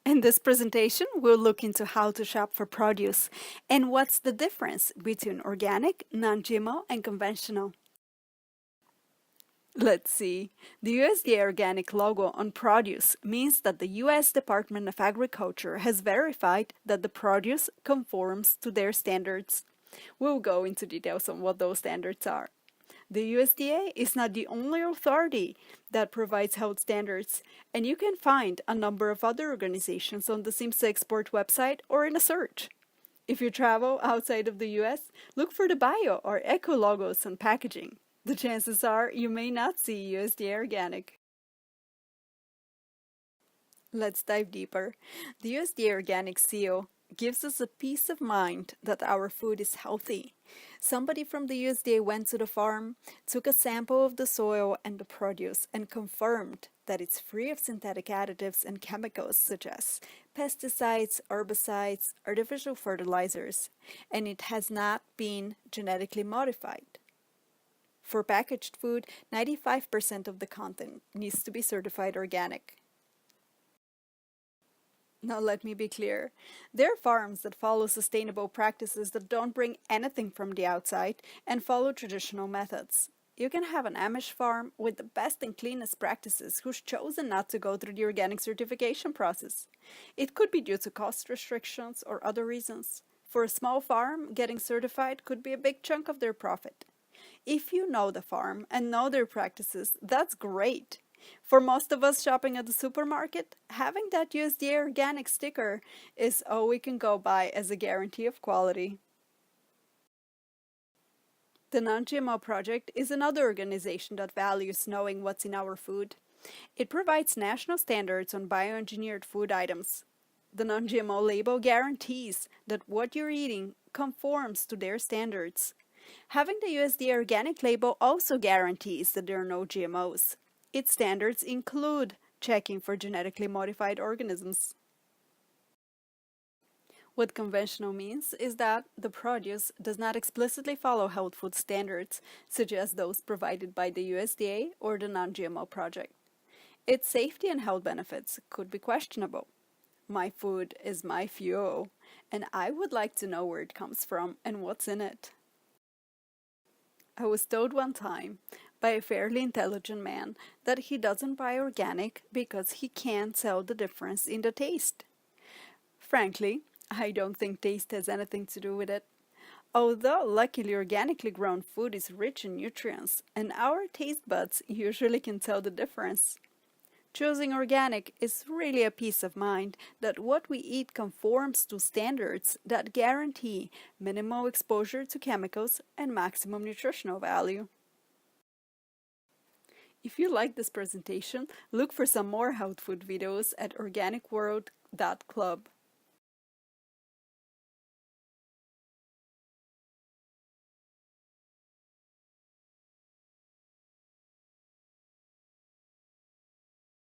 In this presentation, we'll look into how to shop for produce and what's the difference between organic, non-GMO, and conventional. Let's see. The USDA organic logo on produce means that the U.S. Department of Agriculture has verified that the produce conforms to their standards. We'll go into details on what those standards are. The USDA is not the only authority that provides health standards, and you can find a number of other organizations on the SIMSA Export website or in a search. If you travel outside of the US, look for the bio or eco logos on packaging. The chances are you may not see USDA organic. Let's dive deeper. The USDA organic seal gives us a peace of mind that our food is healthy. Somebody from the USDA went to the farm, took a sample of the soil and the produce, and confirmed that it's free of synthetic additives and chemicals such as pesticides, herbicides, artificial fertilizers, and it has not been genetically modified. For packaged food, 95% of the content needs to be certified organic. Now let me be clear. There are farms that follow sustainable practices that don't bring anything from the outside and follow traditional methods. You can have an Amish farm with the best and cleanest practices who's chosen not to go through the organic certification process. It could be due to cost restrictions or other reasons. For a small farm, getting certified could be a big chunk of their profit. If you know the farm and know their practices, that's great. For most of us shopping at the supermarket, having that USDA organic sticker is all we can go by as a guarantee of quality. The Non-GMO Project is another organization that values knowing what's in our food. It provides national standards on bioengineered food items. The Non-GMO label guarantees that what you're eating conforms to their standards. Having the USDA organic label also guarantees that there are no GMOs. Its standards include checking for genetically modified organisms. What conventional means is that the produce does not explicitly follow health food standards, such as those provided by the USDA or the Non-GMO Project. Its safety and health benefits could be questionable. My food is my fuel, and I would like to know where it comes from and what's in it. I was told one time by a fairly intelligent man that he doesn't buy organic because he can't tell the difference in the taste. Frankly, I don't think taste has anything to do with it. Although luckily organically grown food is rich in nutrients, and our taste buds usually can tell the difference. Choosing organic is really a peace of mind that what we eat conforms to standards that guarantee minimal exposure to chemicals and maximum nutritional value. If you like this presentation, look for some more health food videos at organicworld.club.